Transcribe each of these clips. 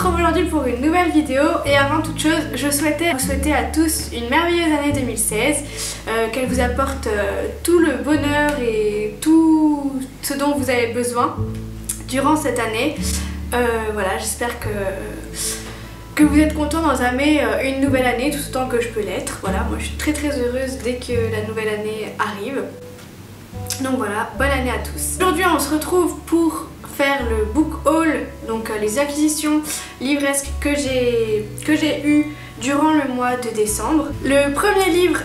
retrouve aujourd'hui pour une nouvelle vidéo et avant toute chose je souhaitais vous souhaiter à tous une merveilleuse année 2016, qu'elle vous apporte tout le bonheur et tout ce dont vous avez besoin durant cette année. Voilà, j'espère que vous êtes contents d'entamer une nouvelle année tout autant que je peux l'être. Voilà, moi je suis très heureuse dès que la nouvelle année arrive. Donc voilà, bonne année à tous. Aujourd'hui on se retrouve pour faire le book haul, donc les acquisitions livresques que j'ai eu durant le mois de décembre. Le premier livre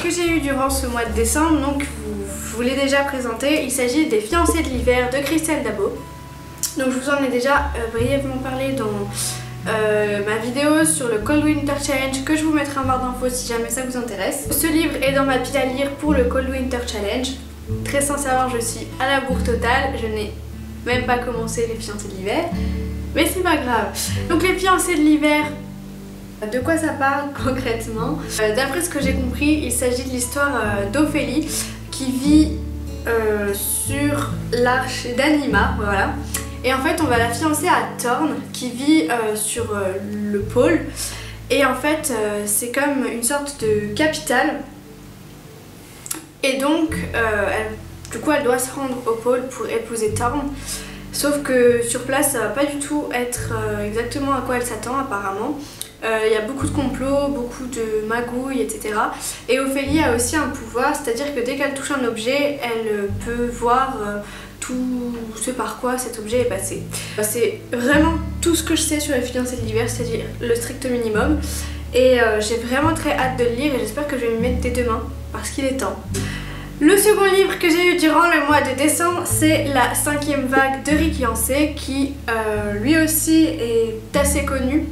que j'ai eu durant ce mois de décembre, donc je vous l'ai déjà présenté, il s'agit des Fiancés de l'hiver de Christelle Dabo. Donc je vous en ai déjà brièvement parlé dans ma vidéo sur le Cold Winter Challenge que je vous mettrai en barre d'infos si jamais ça vous intéresse. Ce livre est dans ma pile à lire pour le Cold Winter Challenge. Très sincèrement, je suis à la bourre totale, je n'ai même pas commencé les Fiancés de l'hiver, mais c'est pas grave. Donc les Fiancés de l'hiver, de quoi ça parle concrètement? D'après ce que j'ai compris, il s'agit de l'histoire d'Ophélie qui vit sur l'arche d'Anima, voilà. Et en fait on va la fiancer à Thorn qui vit sur le pôle. Et en fait c'est comme une sorte de capitale. Et donc du coup elle doit se rendre au pôle pour épouser Thorn. Sauf que sur place ça va pas du tout être exactement à quoi elle s'attend apparemment. Il y a beaucoup de complots, beaucoup de magouilles, etc. Et Ophélie a aussi un pouvoir, c'est-à-dire que dès qu'elle touche un objet, elle peut voir tout ce par quoi cet objet est passé. C'est vraiment tout ce que je sais sur les Fiancés de l'hiver, c'est-à-dire le strict minimum. Et j'ai vraiment très hâte de le lire et j'espère que je vais m'y mettre dès demain parce qu'il est temps. Le second livre que j'ai eu durant le mois de décembre, c'est La 5e vague de Rick Yancey qui lui aussi est assez connu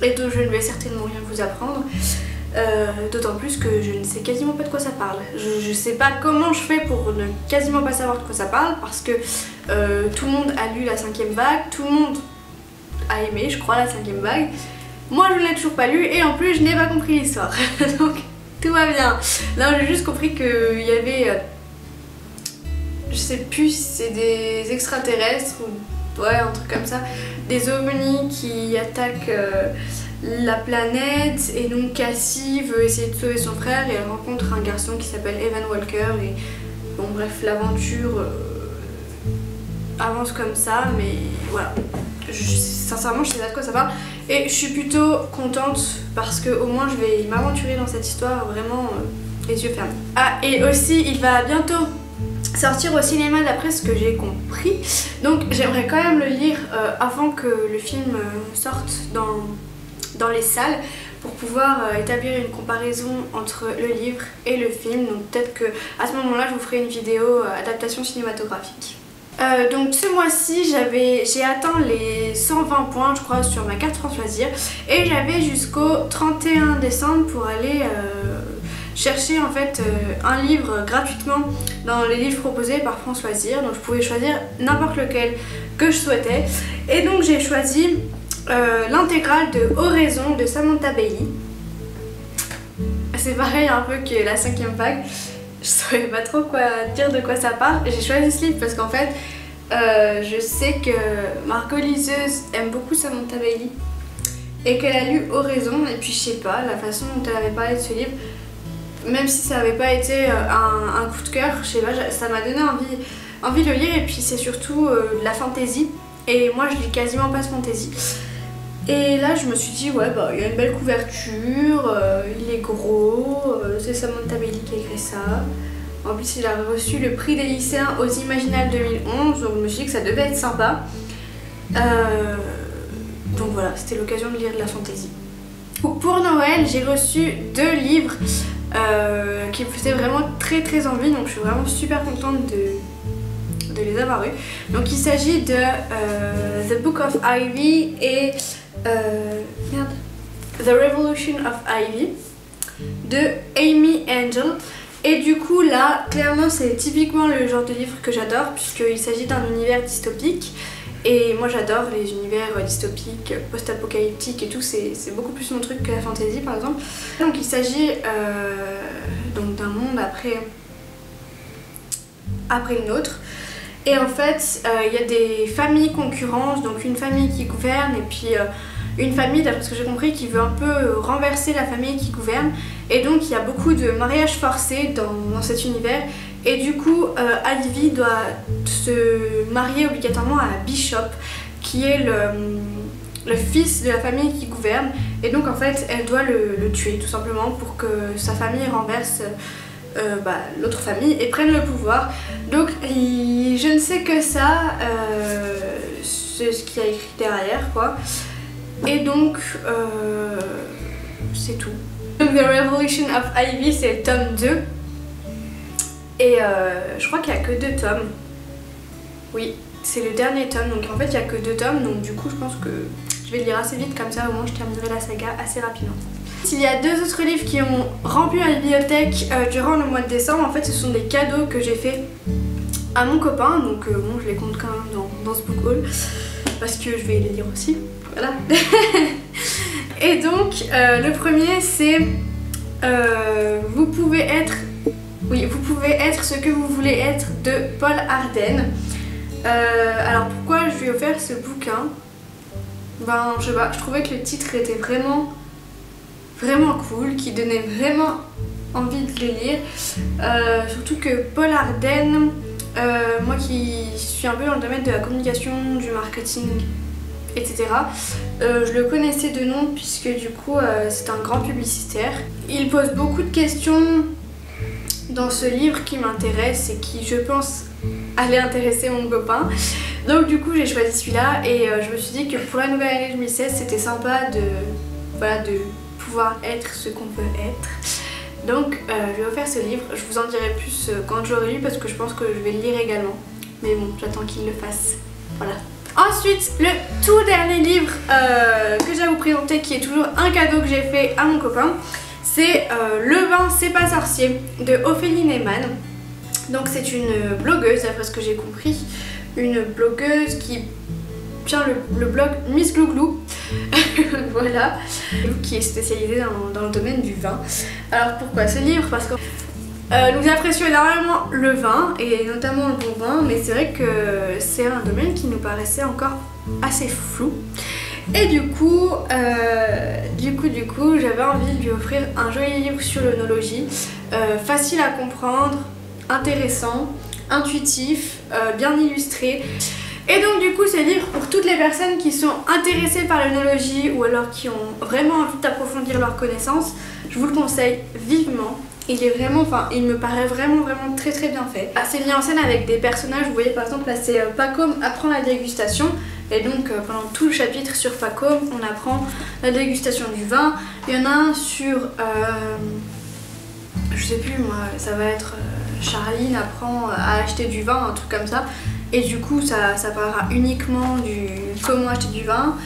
et dont je ne vais certainement rien vous apprendre. D'autant plus que je ne sais quasiment pas de quoi ça parle. Je sais pas comment je fais pour ne quasiment pas savoir de quoi ça parle parce que tout le monde a lu la 5e vague, tout le monde a aimé je crois la 5e vague. Moi je ne l'ai toujours pas lu et en plus je n'ai pas compris l'histoire. Donc tout va bien. Là j'ai juste compris qu'il y avait, je sais plus si c'est des extraterrestres ou ouais un truc comme ça, des ovnis qui attaquent la planète et donc Cassie veut essayer de sauver son frère et elle rencontre un garçon qui s'appelle Evan Walker et bon bref l'aventure avance comme ça mais voilà. Sincèrement je sais pas de quoi ça parle et je suis plutôt contente parce que au moins je vais m'aventurer dans cette histoire vraiment les yeux fermés. Ah et aussi il va bientôt sortir au cinéma d'après ce que j'ai compris, donc j'aimerais quand même le lire avant que le film sorte dans les salles pour pouvoir établir une comparaison entre le livre et le film, donc peut-être que à ce moment là je vous ferai une vidéo adaptation cinématographique. Donc ce mois-ci j'ai atteint les 120 points je crois sur ma carte France Loisirs et j'avais jusqu'au 31 décembre pour aller chercher en fait un livre gratuitement dans les livres proposés par France Loisirs, donc je pouvais choisir n'importe lequel que je souhaitais et donc j'ai choisi l'intégrale de Oraison de Samantha Bailey. C'est pareil un peu que la 5e vague. Je savais pas trop quoi dire de quoi ça parle. J'ai choisi ce livre parce qu'en fait je sais que Margot liseuse aime beaucoup Samantha Bailey et qu'elle a lu Oraison et puis je sais pas, la façon dont elle avait parlé de ce livre, même si ça n'avait pas été un coup de cœur, je sais pas, ça m'a donné envie de le lire et puis c'est surtout de la fantasy et moi je lis quasiment pas de fantasy. Et là je me suis dit ouais bah il y a une belle couverture, il est gros, c'est Samantha Bailey qui a écrit ça. En plus il a reçu le prix des lycéens aux Imaginales 2011, donc je me suis dit que ça devait être sympa. Donc voilà, c'était l'occasion de lire de la fantasy. Pour Noël j'ai reçu 2 livres qui me faisaient vraiment très envie, donc je suis vraiment super contente de les avoir eus. Donc il s'agit de The Book of Ivy et The Revolution of Ivy de Amy Angel. Et du coup là clairement c'est typiquement le genre de livre que j'adore puisqu'il s'agit d'un univers dystopique et moi j'adore les univers dystopiques, post-apocalyptiques et tout, c'est beaucoup plus mon truc que la fantasy par exemple. Donc il s'agit donc d'un monde après le nôtre Et en fait, il y a des familles concurrentes, donc une famille qui gouverne et puis une famille, d'après ce que j'ai compris, qui veut un peu renverser la famille qui gouverne. Et donc il y a beaucoup de mariages forcés dans cet univers. Et du coup, Ivy doit se marier obligatoirement à Bishop, qui est le fils de la famille qui gouverne. Et donc en fait, elle doit le tuer tout simplement pour que sa famille renverse l'autre famille et prenne le pouvoir. Donc je ne sais que ça, c'est ce qu'il y a écrit derrière quoi. Et donc c'est tout. Donc The Revolution of Ivy, c'est le tome 2. Et je crois qu'il n'y a que 2 tomes. Oui, c'est le dernier tome, donc en fait il n'y a que 2 tomes, donc du coup je pense que je vais le lire assez vite, comme ça au moins je terminerai la saga assez rapidement. Il y a 2 autres livres qui ont rempli ma bibliothèque durant le mois de décembre. En fait ce sont des cadeaux que j'ai fait à mon copain, donc bon je les compte quand même dans ce book haul, parce que je vais les lire aussi, voilà. Et donc le premier c'est vous pouvez être ce que vous voulez être de Paul Arden. Alors pourquoi je lui ai offert ce bouquin? Ben je sais pas, je trouvais que le titre était vraiment cool, qui donnait vraiment envie de le lire. Surtout que Paul Arden, moi qui suis un peu dans le domaine de la communication, du marketing, etc. Je le connaissais de nom puisque du coup c'est un grand publicitaire. Il pose beaucoup de questions dans ce livre qui m'intéresse et qui je pense allait intéresser mon copain. Donc du coup j'ai choisi celui-là et je me suis dit que pour la nouvelle année 2016 c'était sympa de pouvoir être ce qu'on peut être. Donc je vais offrir ce livre, je vous en dirai plus quand j'aurai lu parce que je pense que je vais le lire également. Mais bon, j'attends qu'il le fasse. Voilà. Ensuite, le tout dernier livre que j'ai à vous présenter, qui est toujours un cadeau que j'ai fait à mon copain, c'est Le vin c'est pas sorcier de Ophélie Neyman. Donc c'est une blogueuse, d'après ce que j'ai compris, une blogueuse qui tient le blog Miss Glouglou, voilà, qui est spécialisée dans le domaine du vin. Alors pourquoi ce livre? Parce que nous apprécions énormément le vin et notamment le bon vin, mais c'est vrai que c'est un domaine qui nous paraissait encore assez flou. Et du coup, j'avais envie de lui offrir un joli livre sur l'œnologie, facile à comprendre, intéressant, intuitif, bien illustré. Et donc du coup, ce livre pour toutes les personnes qui sont intéressées par l'œnologie ou alors qui ont vraiment envie d'approfondir leurs connaissances, je vous le conseille vivement. Il est vraiment, il me paraît vraiment très bien fait. C'est mis en scène avec des personnages, vous voyez par exemple là c'est Pacôme apprend la dégustation. Et donc pendant tout le chapitre sur Pacôme, on apprend la dégustation du vin. Il y en a un sur, je sais plus moi, ça va être Charline apprend à acheter du vin, un truc comme ça. Et du coup ça parlera uniquement du comment acheter du vin.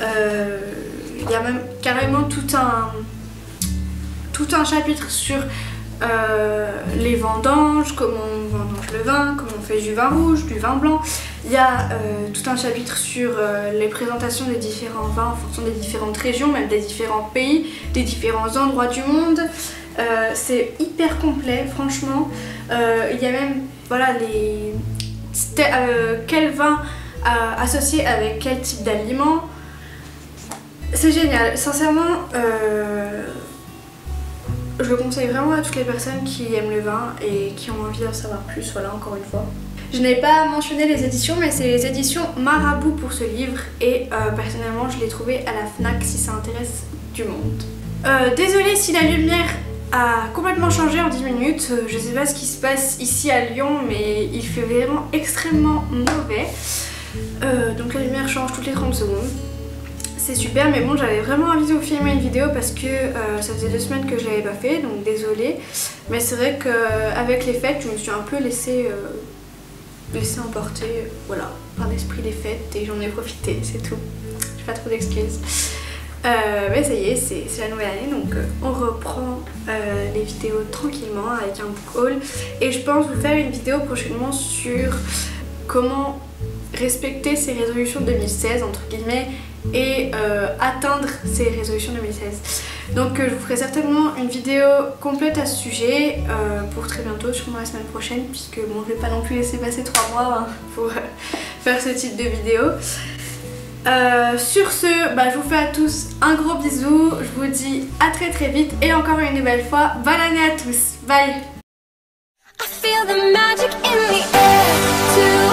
Il y a même carrément tout un chapitre sur les vendanges, comment on vendange le vin, comment on fait du vin rouge, du vin blanc. Il y a tout un chapitre sur les présentations des différents vins en fonction des différentes régions, même des différents pays, des différents endroits du monde. C'est hyper complet, franchement. Il y a même voilà, quel vin associé avec quel type d'aliment. C'est génial, sincèrement. Je le conseille vraiment à toutes les personnes qui aiment le vin et qui ont envie d'en savoir plus, voilà, encore une fois. Je n'ai pas mentionné les éditions, mais c'est les éditions Marabout pour ce livre et personnellement je l'ai trouvé à la FNAC si ça intéresse du monde. Désolée si la lumière a complètement changé en 10 minutes, je sais pas ce qui se passe ici à Lyon mais il fait vraiment extrêmement mauvais. Donc la lumière change toutes les 30 secondes. C'est super, mais bon, j'avais vraiment envie de vous filmer une vidéo parce que ça faisait 2 semaines que je l'avais pas fait, donc désolée. Mais c'est vrai qu'avec les fêtes, je me suis un peu laissée emporter, voilà, par l'esprit des fêtes et j'en ai profité, c'est tout. J'ai pas trop d'excuses. Mais ça y est, c'est la nouvelle année, donc on reprend les vidéos tranquillement avec un book haul. Et je pense vous faire une vidéo prochainement sur comment respecter ses résolutions 2016 entre guillemets et atteindre ses résolutions 2016. Donc je vous ferai certainement une vidéo complète à ce sujet pour très bientôt, sûrement la semaine prochaine, puisque bon, je vais pas non plus laisser passer 3 mois hein, pour faire ce type de vidéo. Sur ce, je vous fais à tous un gros bisou, je vous dis à très très vite et encore une nouvelle fois, bonne année à tous, bye. I feel the magic in the air.